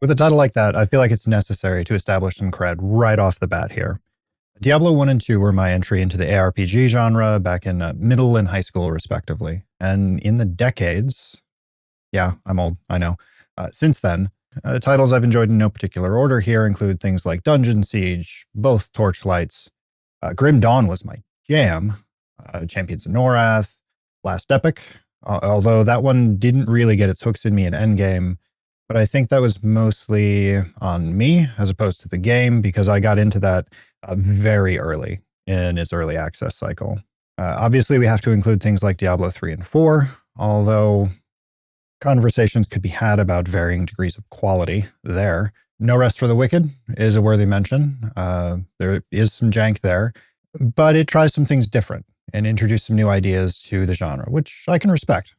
With a title like that, I feel like it's necessary to establish some cred right off the bat here. Diablo 1 and 2 were my entry into the ARPG genre back in middle and high school, respectively. And in the decades, yeah, I'm old, I know. Since then, titles I've enjoyed in no particular order here include things like Dungeon Siege, both Torchlights. Grim Dawn was my jam. Champions of Norath, Last Epic, although that one didn't really get its hooks in me in Endgame. But I think that was mostly on me as opposed to the game because I got into that very early in its early access cycle. Obviously, we have to include things like Diablo 3 and 4, although conversations could be had about varying degrees of quality there. No Rest for the Wicked is a worthy mention. There is some jank there, but it tries some things different and introduced some new ideas to the genre, which I can respect.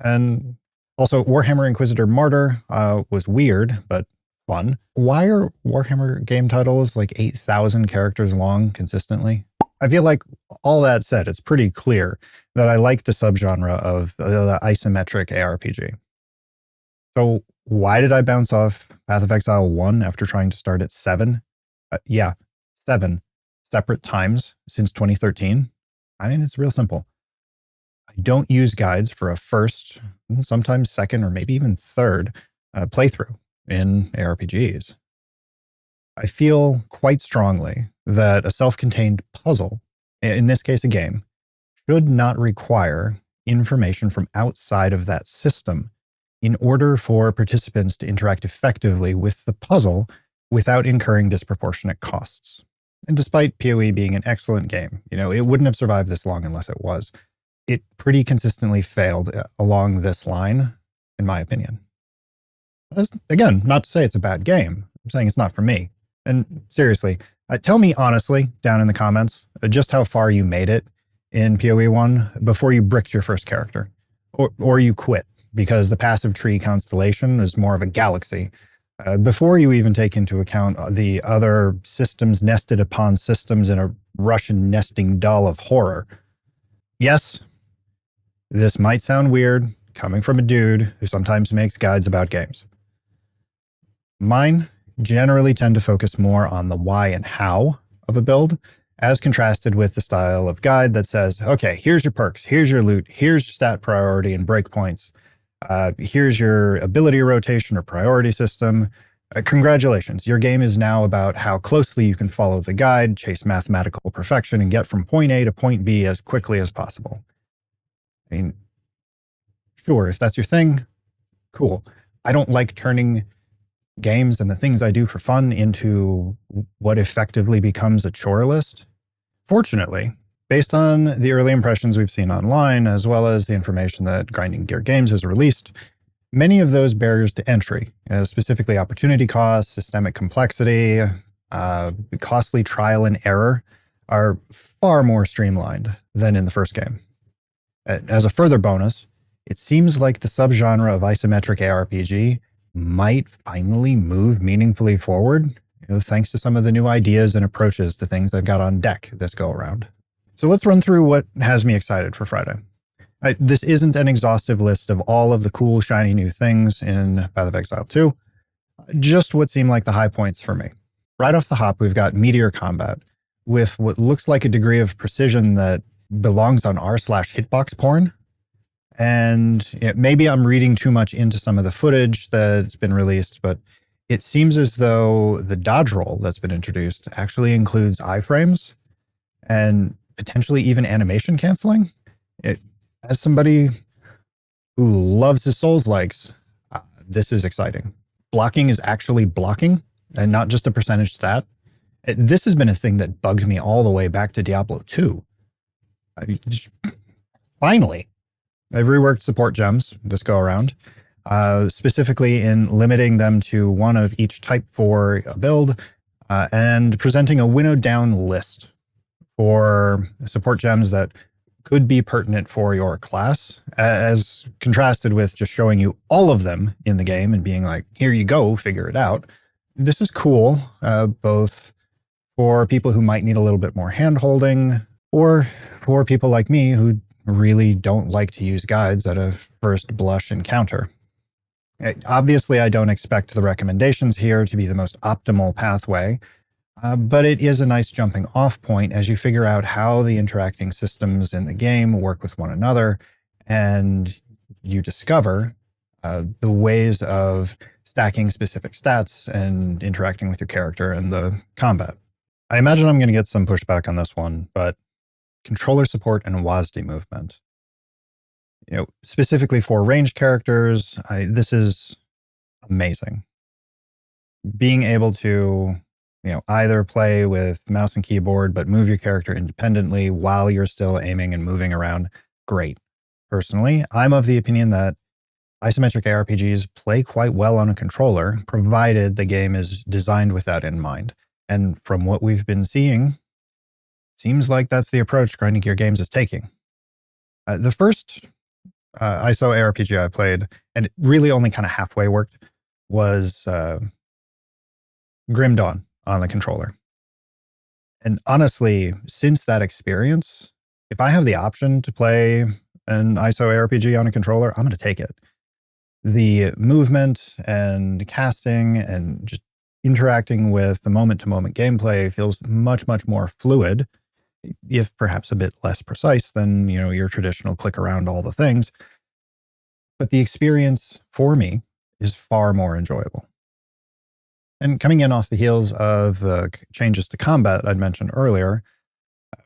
And also, Warhammer Inquisitor Martyr was weird, but fun. Why are Warhammer game titles like 8,000 characters long consistently? I feel like, all that said, it's pretty clear that I like the subgenre of the isometric ARPG. So why did I bounce off Path of Exile 1 after trying to start at 7? 7 separate times since 2013. I mean, it's real simple. I don't use guides for a first, sometimes second, or maybe even third playthrough in ARPGs. I feel quite strongly that a self-contained puzzle, in this case a game, should not require information from outside of that system in order for participants to interact effectively with the puzzle without incurring disproportionate costs. And despite PoE being an excellent game, it wouldn't have survived this long unless it was. It pretty consistently failed along this line, in my opinion. Again, not to say it's a bad game. I'm saying it's not for me. And seriously, tell me honestly down in the comments just how far you made it in PoE 1 before you bricked your first character. Or you quit because the passive tree constellation is more of a galaxy. Before you even take into account the other systems nested upon systems in a Russian nesting doll of horror. Yes, this might sound weird coming from a dude who sometimes makes guides about games. Mine generally tend to focus more on the why and how of a build, as contrasted with the style of guide that says, okay, here's your perks, here's your loot, here's your stat priority and breakpoints, here's your ability rotation or priority system. Congratulations, your game is now about how closely you can follow the guide, chase mathematical perfection, and get from point A to point B as quickly as possible. I mean, sure, if that's your thing, cool. I don't like turning games and the things I do for fun into what effectively becomes a chore list. Fortunately, based on the early impressions we've seen online, as well as the information that Grinding Gear Games has released, many of those barriers to entry, specifically opportunity costs, systemic complexity, costly trial and error, are far more streamlined than in the first game. As a further bonus, it seems like the subgenre of isometric ARPG might finally move meaningfully forward, thanks to some of the new ideas and approaches to things they've got on deck this go around. So let's run through what has me excited for Friday. This isn't an exhaustive list of all of the cool, shiny new things in Path of Exile 2, just what seem like the high points for me. Right off the hop, we've got meteor combat with what looks like a degree of precision that belongs on r/hitbox porn. And maybe I'm reading too much into some of the footage that's been released, but it seems as though the dodge roll that's been introduced actually includes iframes and potentially even animation canceling. As somebody who loves his Souls-likes, this is exciting. Blocking is actually blocking and not just a percentage stat. This has been a thing that bugged me all the way back to Diablo 2. Finally. I've reworked support gems this go around, specifically in limiting them to one of each type for a build, and presenting a winnowed down list for support gems that could be pertinent for your class, as contrasted with just showing you all of them in the game and being like, here you go, figure it out. This is cool, both for people who might need a little bit more hand-holding, or for people like me who really don't like to use guides at a first blush encounter. Obviously, I don't expect the recommendations here to be the most optimal pathway, but it is a nice jumping off point as you figure out how the interacting systems in the game work with one another, and you discover the ways of stacking specific stats and interacting with your character and the combat. I imagine I'm going to get some pushback on this one, but controller support and WASD movement. Specifically for ranged characters, this is amazing. Being able to, either play with mouse and keyboard, but move your character independently while you're still aiming and moving around, great. Personally, I'm of the opinion that isometric ARPGs play quite well on a controller, provided the game is designed with that in mind. And from what we've been seeing, seems like that's the approach Grinding Gear Games is taking. The first ISO ARPG I played, and it really only kind of halfway worked, was Grim Dawn on the controller. And honestly, since that experience, if I have the option to play an ISO ARPG on a controller, I'm going to take it. The movement and casting and just interacting with the moment-to-moment gameplay feels much, much more fluid, if perhaps a bit less precise than, your traditional click around all the things. But the experience for me is far more enjoyable. And coming in off the heels of the changes to combat I'd mentioned earlier,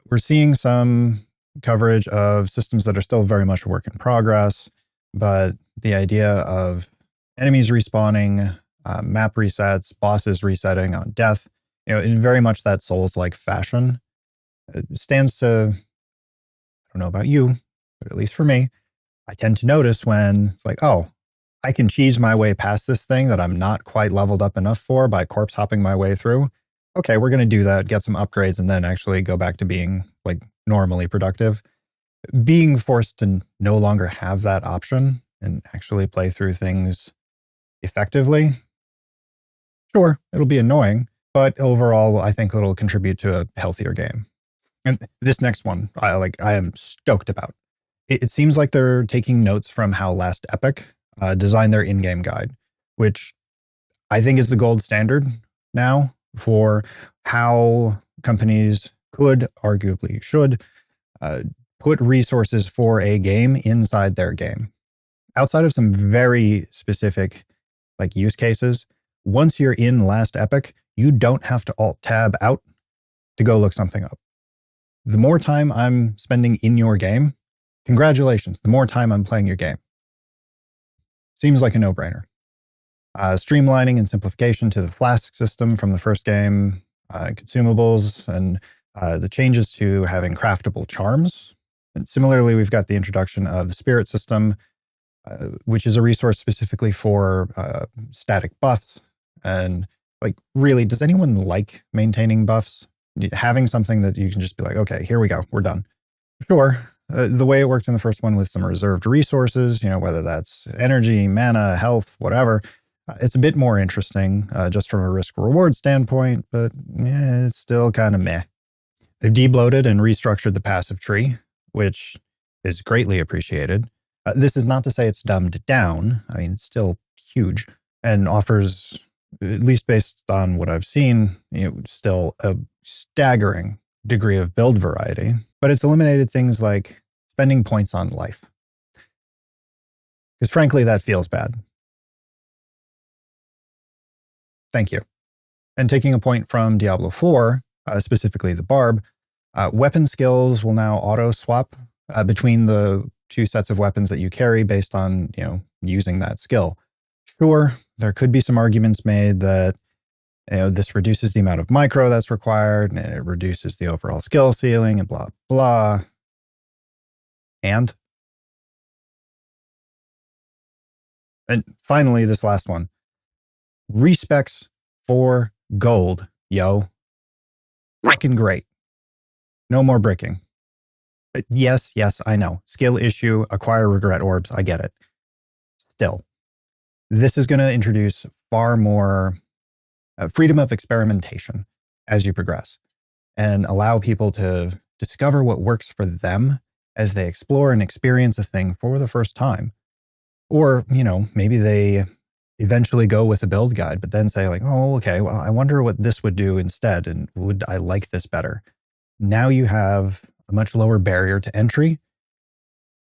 we're seeing some coverage of systems that are still very much a work in progress, but the idea of enemies respawning, map resets, bosses resetting on death, in very much that Souls-like fashion, it stands to, I don't know about you, but at least for me, I tend to notice when it's like, oh, I can cheese my way past this thing that I'm not quite leveled up enough for by corpse hopping my way through. Okay, we're going to do that, get some upgrades, and then actually go back to being like normally productive. Being forced to no longer have that option and actually play through things effectively, sure, it'll be annoying, but overall, I think it'll contribute to a healthier game. And this next one, I am stoked about. It seems like they're taking notes from how Last Epic designed their in-game guide, which I think is the gold standard now for how companies could, arguably should, put resources for a game inside their game. Outside of some very specific use cases, once you're in Last Epic, you don't have to Alt-Tab out to go look something up. The more time I'm spending in your game, congratulations, the more time I'm playing your game. Seems like a no-brainer. Streamlining and simplification to the flask system from the first game, consumables, and the changes to having craftable charms. And similarly, we've got the introduction of the spirit system, which is a resource specifically for static buffs. And really, does anyone like maintaining buffs? Having something that you can just be like, okay, here we go, we're done. Sure. The way it worked in the first one with some reserved resources, whether that's energy, mana, health, whatever, it's a bit more interesting just from a risk-reward standpoint, but it's still kind of meh. They've debloated and restructured the passive tree, which is greatly appreciated. This is not to say it's dumbed down. I mean, it's still huge and offers, at least based on what I've seen, still a staggering degree of build variety. But it's eliminated things like spending points on life. Because frankly, that feels bad. Thank you. And taking a point from Diablo 4, specifically the Barb, weapon skills will now auto-swap between the two sets of weapons that you carry based on, using that skill. Sure, there could be some arguments made that this reduces the amount of micro that's required, and it reduces the overall skill ceiling, and blah, blah. And finally, this last one. Respecs for gold, yo. Freaking great. No more bricking. But yes, I know. Skill issue, acquire regret orbs, I get it. Still, this is going to introduce far more freedom of experimentation as you progress and allow people to discover what works for them as they explore and experience a thing for the first time. Or, maybe they eventually go with a build guide, but then say like, oh, okay, well, I wonder what this would do instead. And would I like this better? Now you have a much lower barrier to entry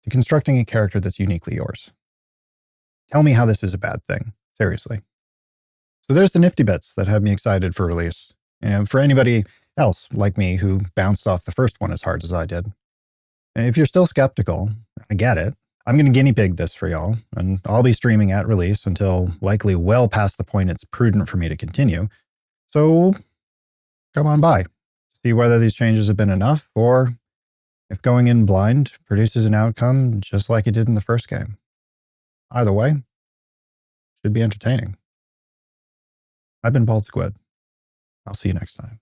to constructing a character that's uniquely yours. Tell me how this is a bad thing. Seriously. So there's the nifty bits that have me excited for release. And for anybody else like me who bounced off the first one as hard as I did. And if you're still skeptical, I get it. I'm going to guinea pig this for y'all, and I'll be streaming at release until likely well past the point it's prudent for me to continue. So come on by, see whether these changes have been enough, or if going in blind produces an outcome just like it did in the first game. Either way, should be entertaining. I've been Bald Squid. I'll see you next time.